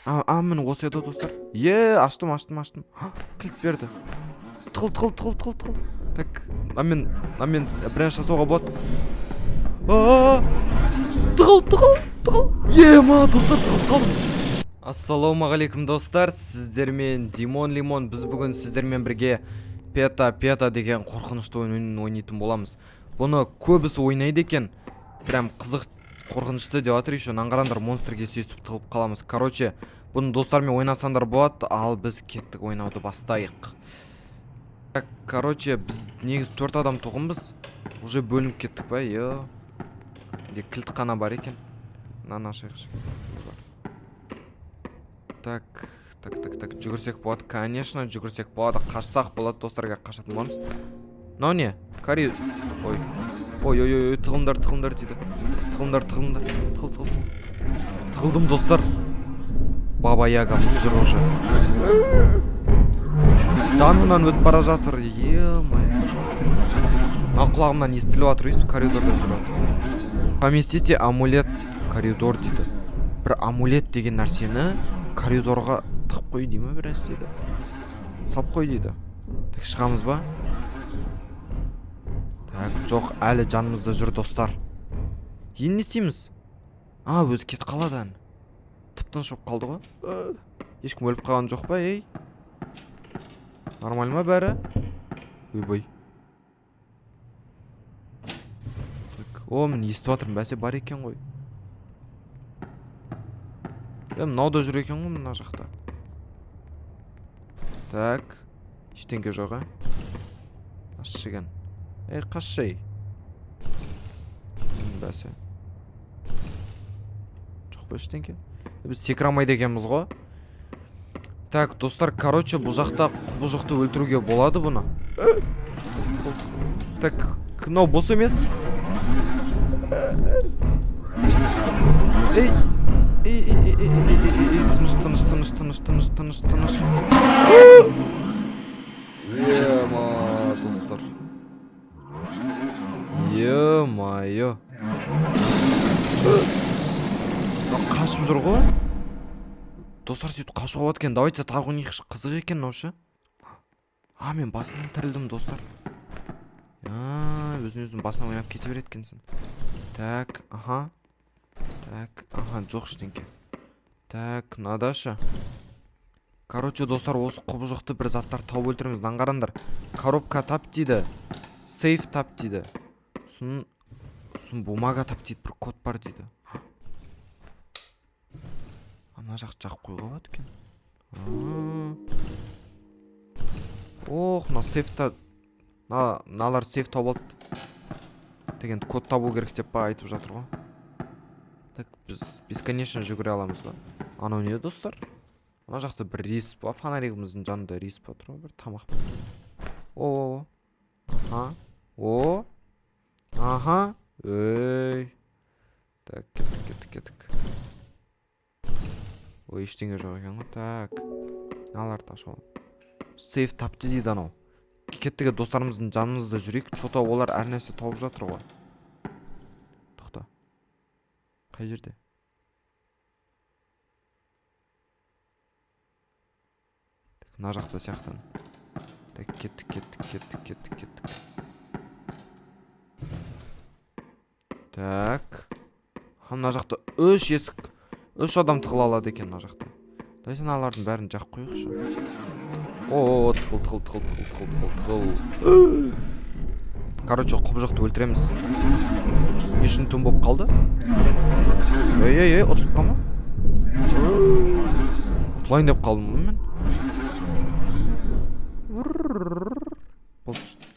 міне осы еді достар. Аштым. Кілт берді. Тығыл. Так, мынамен бірінші жасауға болады. Тығыл. Достар, тығылып қалдым. Ассалаумағалейкум достар, сіздермен Димон Лимон. Біз бүгін сіздермен бірге пета деген қорқынышты ойын ойнайтын боламыз. Бұны көбісі ойнайды екен. Прям қызық, қорқынышты деп жатыр. Еще наңғарандар монстрге сүйістіп тығылып қаламыз. Короче, бұны достармен ойнасаңдар болады, ал біз кеттік ойнауды бастайық. Так, короче, біз негіз 4 адам тұғынбыз. Уже бөлініп кеттік ба? Де кілт қана бар екен. Нашайықшы. Так, жүгірсек болады. Конечно, жүгірсек болады. Қашсақ болады, достарға қашатын боламыз. Мынау не? Кари... Ой, тығылымдар дейді. Тығылымдар. Тығылдым, достар. Баба Ягамыз жүр уже. Жанымнан өтіп бара жатыр. Е-май. Құлағымнан естіліп жатыр, өйстіп коридордан жүреді. Поместите амулет в коридор дейді. Бір амулет деген нәрсені коридорға тығып қой дей ма, бір нәрседі. Салып қой дейді. Так, шығамыз ба? Так, жоқ, әлі жанымызда жүр, достар. Енді не істейміз? Өзі кетіп қалады. Тып-тыныш болып қалды ғой. Ешкім өліп қалған жоқ па, ей? Нормаль ма бәрі? Ойбай. Мен естіп жатырмын, бәсе бар екен ғой. Мынау да жүр екен ғой, мына жақта. Так, ештеңке жоқ, Ашыған. Қашшай. Бәсе. Жоқ па ештеңке? Біз секірамайды екенбіз ғой. Так, достар, короче, бұл жақта құбыжықты өлтіруге болады бұны. Так, мынау бос емес. Тыныш. Ема, достар. Е-майо. Қашып жүр ғой. Достар, сөйтіп қашуға болады екен. Давайте тағы ойнайықшы, қызық екен мынаушы. Мен басынан тірілдім, достар. Өзін басынан ойнап кете береді екенсің. Так, жоқ ештеңке. Так, надашы. Короче, достар, осы құбыжықты бір заттар тауып өлтіреміз. Наңғарандар. Коробка тап дейді. Сейф тап дейді. Сосын бумага тап дейді. Бір код бар дейді. Ана жақ қойға болады екен. Мына сейфта... Налар сейф тауып алды. Деген код табу керек деп ба айтып жатыр ғой. Так, біз бесконечно жүгіре аламыз ба? Анау не, достар? Ана жақта бір рейс ба? Фонаригіміздің жанында рейс ба тұр ғой? Бір тамақ ба? Өй. Так, кеттік. Ой, ештеңе жоқ екен ғой. Так. Наларды ашу. Сейф тапты дейді анау. Кеттіге достарымыздың жанымызда жүрейік. Чота олар әр нәрсе тауып жатыр ғой. Тоқта. Қай жерде? Мына жақта сияқтан. Так, кеттік. Так. Мына жақта 3 есік. 3 адам тығыла алады екен мына жақта. Дайсен алардың бәрін жақ қойықшы. Тығыл. Короче, құбыжықты өлтіреміз. Ешін түн болып қалды? Ұтылып қалма? Ұтылайын деп қалдым мен.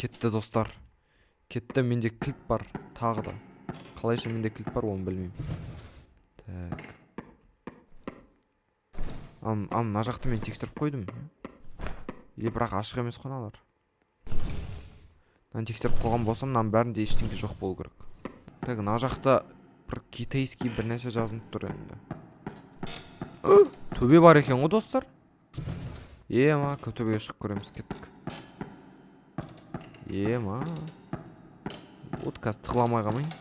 Кетті, достар. Кетті, менде кілт бар. Тағы да. Қалайша менде кілт бар, оны білмеймін. Так. Мына жақты мен тексіріп қойдым. Или бірақ ашық емес қоналар. Мен тексіріп қойған болсам, мынаның бәрінде ештеңке жоқ болу керек. Так, мына жақта бір китайский бір нәрсе жазылып тұр енді. Төбе бар екен ғой, достар. Төбеге шығып көреміз, кеттік. Қазір тығыламай қалмайын.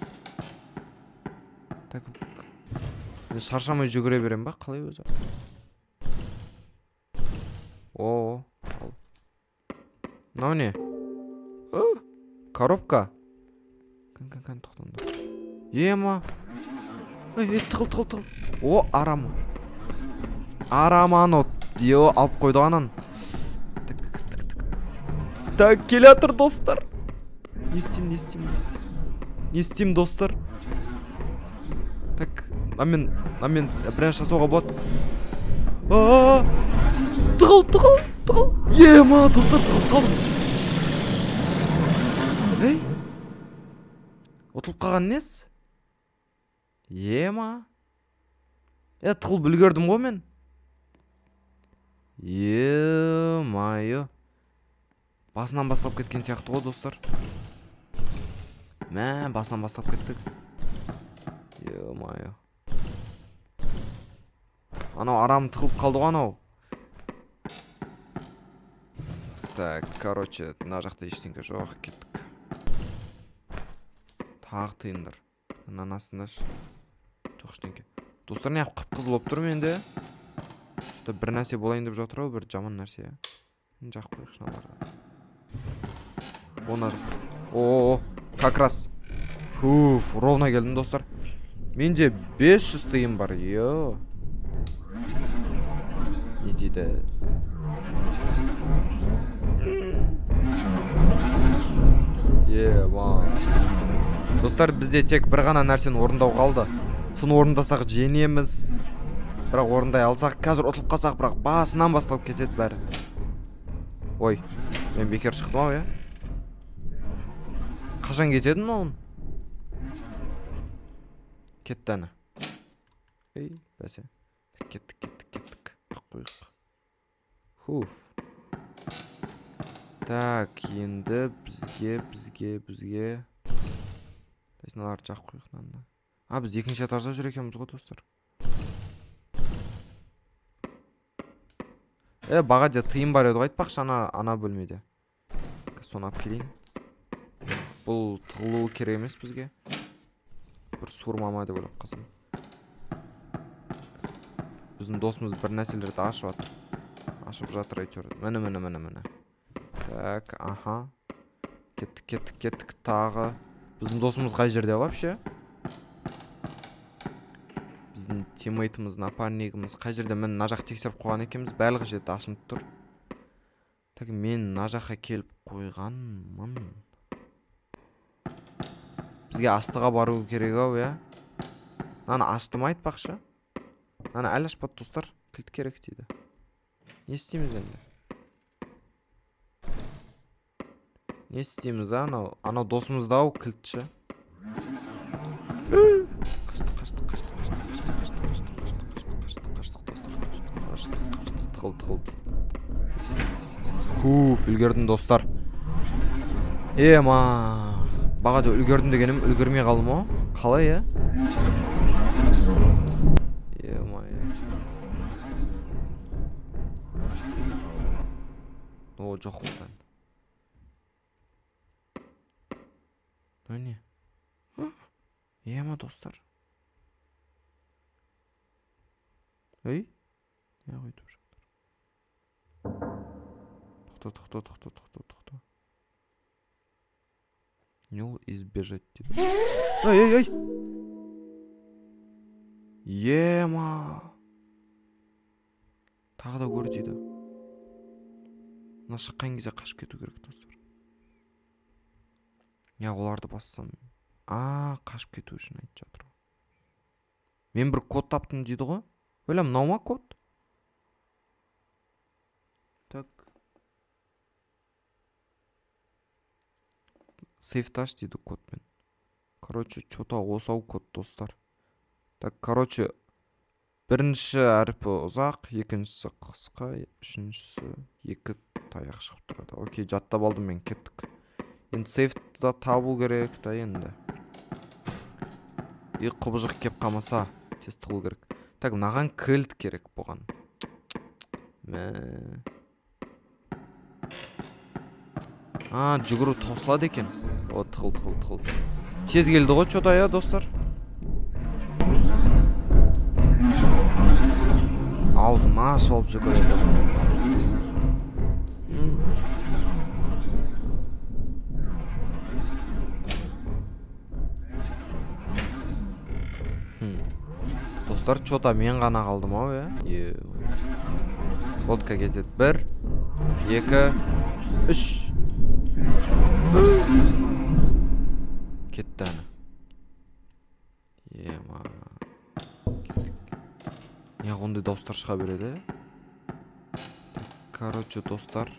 Так, шаршамай жүгіре берем ба? Қалай өзі? О, мынау не? Коробка. Кан тоқтаңдар. Ема. Тығыл. О, арам. Араман от. Дио, алып қойды анан. Так, келатыр достар. Не істеймін достар? Так, мен бірінші жасауға болады. Тығыл. Ема, достар, тығылып қалдым. Ей? Отылып қалған нес? Ема? Тығылып үлгердім ғой мен. Ема-ай. Басынан бастап кеткен сияқты ғой, достар. Басынан бастап кеттік. Ема-ай. Анау арам тығылып қалды ғой анау. Так, короче, мына жақта ештеңке жоқ, кеттік. Тағы тыйындар. Мынаның астындашы. Жоқ ештеңке. Достар, не қып-қызыл болып тұр менде. Бір нәрсе болайын деп жатыр ау, бір жаман нәрсе. Жақ қойық шыналарға. Она жақ. О, как раз. Ровно келдім, достар. Менде 500 тыйым бар, йо. Не дейді? Достар, бізде тек бір ғана нәрсені орындау қалды. Соны орындасақ жеңеміз. Бірақ орындай алсақ, қазір ұтылып қалсақ, бірақ басынан басталып кетеді бәрі. Ой, мен бекер шықтым ау, я? Қашан кетедің оғын? Кетті әні. Ей, бәсе. Кеттік. Қойық. Так, енді бізге. Тәсіналар жақ қойықнанда. Біз екінші этажда жүр екенбіз ғой, достар. Баға де тыйым бар еді, айтпақшы ана бөлмеде. Соны ап келейін. Бұл тығылуы керек емес бізге. Бір суырмама деп ойлап қалсам. Біздің досымыз бір нәрселерді ашып жатыр әйтеуір. Міне. Так, аха. Кеттік тағы. Біздің досымыз қай жерде вообще? Біздің тиммейтіміз, напарнигіміз қай жерде? Мен мына жақ тексеріп қойған екенбіз, барлығы жерде ашынып тұр. Так, мен мына жаққа келіп қойғанмын. Бізге астыға бару керек ау, я? Наны аштым айтпақшы. Наны әлі ашпады, достар. Кілт керек дейді. Не істейміз енді? Не істейміз, анау досымызда ау кілтші. Қаштық, достар. Тығыл. Үлгердім, достар. Бағада үлгердім дегенім, үлгермей қалым о? Қалай, е? О, жоқ болған. Не? Достар. Ей? Не қойдым жатыр? Тоқта. Не ол избежать дейді. Ей! Тағы да көр дейді. Мына шыққан кезде қашып кету керек, достар. Оларды бассам. Қашып кету үшін айтып жатыр. Мен бір код таптым дейді ғой. Ойлам, мынау ма код? Так. Сейфташ дейді кодпен. Короче, что-то осау код, достар. Так, короче, бірінші әрпі ұзақ, екіншісі қысқа, үшіншісі екі таяқ шығып тұрады. Окей, жаттап алдым мен, кеттік. Енді сейфті табу керек та енді. Құбыжық кеп қамаса, тез тұғыл керек. Так, мынаған кілт керек бұған. Жүгіру тосылады екен. О, тұғыл. Тез келді ғой, что-то, я, достар. Аузын ашып алып жүгіреді. Достар, чота мен ғана қалдым ау, Водка кетеді. 1, 2, 3. Кетті ана. Ема. Неғондай достар шыға береді. Короче, достар,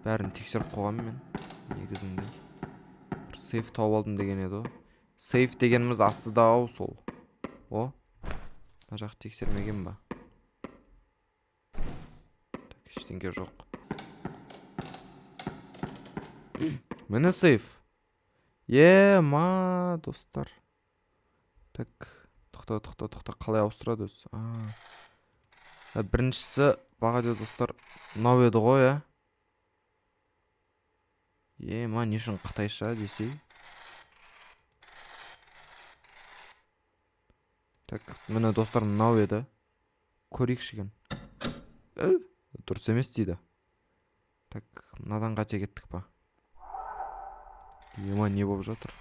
бәрін тексеріп қойғам мен. Негізінде бір сейф тауып алдым деген еді. Сейф дегеніміз астыда ау сол. О, мына жақ тексермеген ба? Так, ештеңе жоқ. Міне сейф. Ма, достар. Так, тоқта, қалай ауыстырады өзі? Біріншісі, баға де достар, мынау еді ғой, ма, не үшін қытайша десей? Так, міне достар, мынау еді. Көрейікшіген. Дұрыс емес дейді. Так, мынадан қате кеттік па? Ема, не болып жатыр?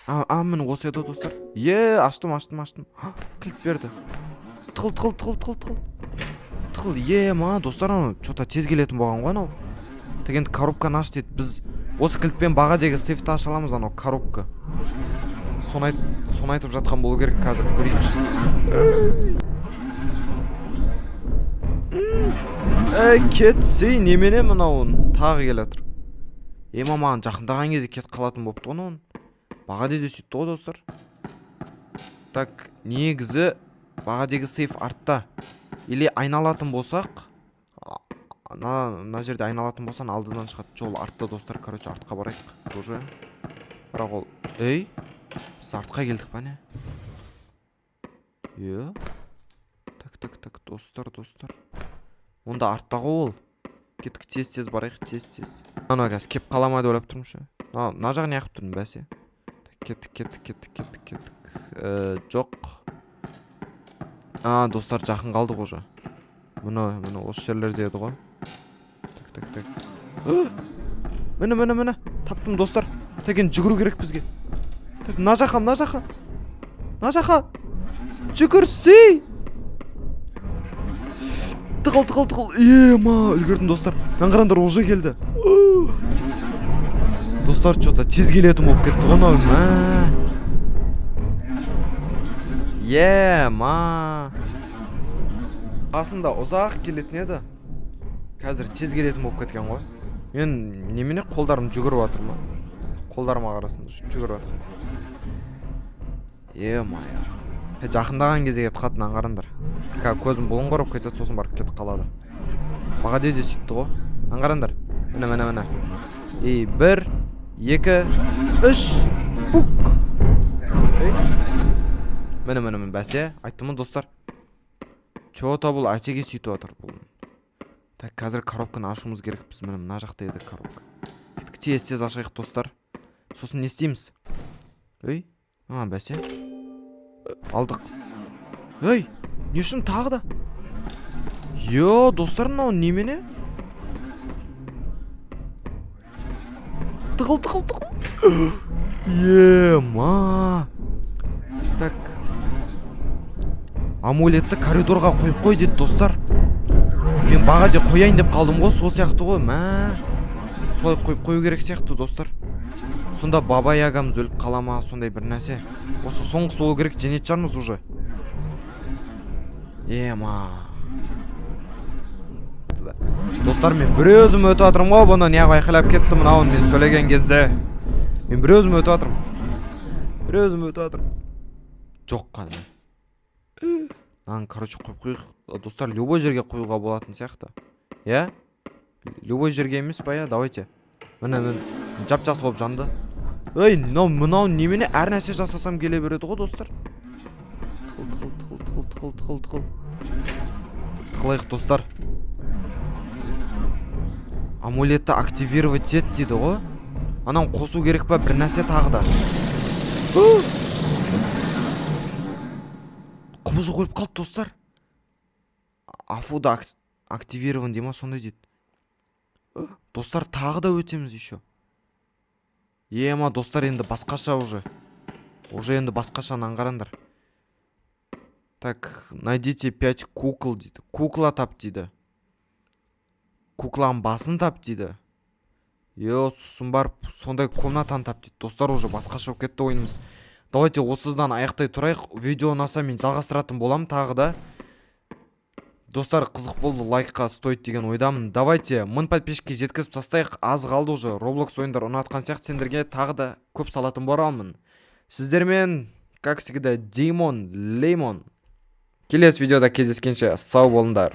Міне осы еді достар. Аштым. Кілт берді. Тығыл. Ма, достар, чота тез келетін болған ғой анау. Так, енді коробканы аш дейді. Біз осы кілтпен баға жегі сейфті аша аламыз, анау коробка. Соны айтып жатқан болу керек, қазір көрейікші. Кетсей, немене мынауын тағы келатыр. Маған жақындаған кезде кет қалатын бопты ғой оның. Баға деде сөйтті ғой достар. Так, негізі баға дегі сейф артта. Или айналатын болсақ, мына жерде айналатын болсан алдыдан шығады. Жол артта достар, короче, артқа барайық. Уже. Бірақ ол, біз артқа келдік па не? Так, достар. Онда артта ғой ол. Кеттік, тез барайық, тез. Ана қазір кеп қалама деп ойлап тұрмын. Мына жағын яқып тұрмын бәсе. Кеттік. Жоқ. Достар, жақын қалдық уже. Мұны осы жерлерде еді ғой. Так. Міне. Таптым достар. Теген жүгіру керек бізге. Так, мына жаққа. Жүгірсей! Тығыл. Ма, үлгердім достар. Наңғарандар уже келді. Достар, чота тез келетін болып кетті ғонау. Ма. Қасында ұзақ келетін еді. Қазір тез келетін болып кеткен ғой. Мен немене қолдарым жүгіріп атыр ма? Қолдарыма қарасын жүгіріп атқан. Ма. Жақындаған кезде кетіп қатын аңғарындар. Көзім бұлын қорып кетеді, сосын барып кетіп қалады. Баға деде сөйтті ғой. Аңғарындар. Міне. 1, 2, 3. Пук. Міне, бәсе. Айттымы достар. Чота бұл әтеге сөйтіп атыр бұл. Так, қазір коробканы ашуымыз керек. Біз мына жақта еді коробка. Кеттік, тез ашайық достар. Сосын не істейміз? Бәсе. Алдық. Не үшін тағы да? Достар, мынау немене? Тығыл. Ма. Так. Амулетті коридорға қойып қой деді достар. Мен баға де қояйын деп қалдым ғой, сол сияқты ғой. Солай қойып қою керек сияқты достар. Сонда баба ягамыз өліп қалама, сондай бір нәрсе. Осы соңғысы болу керек, женет жармыз уже. Ма. Достар, мен бір өзім өтіп атырым ғой, бұны неғып айқайлап кеттім мынауын мен сөйлеген кезде. Мен бір өзім өтіп атырым. Жоқ қаны. Короче, қойып қойық. Достар, любой жерге қойуға болатын сияқты. Любой жерге емес па, давайте. Міне, жап-жас болып жанды. Мынау немене әр нәрсе жасасам келе береді ғой, достар. Тықылайық, достар. Амулетті активировать ет дейді ғой. Анан қосу керек па, бір нәрсе тағы да. Құбызы қойып қалды, достар. Афуда активирован дейма, сондай дейді. Достар, тағы да өтеміз еще. Ема, достар, енді басқаша уже. Енді басқашаны аңғараңдар. Так, найдите 5 кукол дейді. Кукла тап дейді. Кукланың басын тап дейді. Сосын барып сондай комнатаны тап дейді. Достар, уже басқаша болып кетті ойынымыз. Давайте осыдан аяқтай тұрайық. Видео ұнаса мен жалғастыратын болам тағы да. Достар, қызық болды, лайкқа стоит деген ойдамын. Давайте 1000 подписчикке жеткізіп тастайық. Аз қалды уже. Roblox ойындар ұнатқан сияқты сендерге тағы да көп салатын боламын. Сіздермен, как всегда, Димон Лимон. Келесі видеода кездескенше сау болыңдар.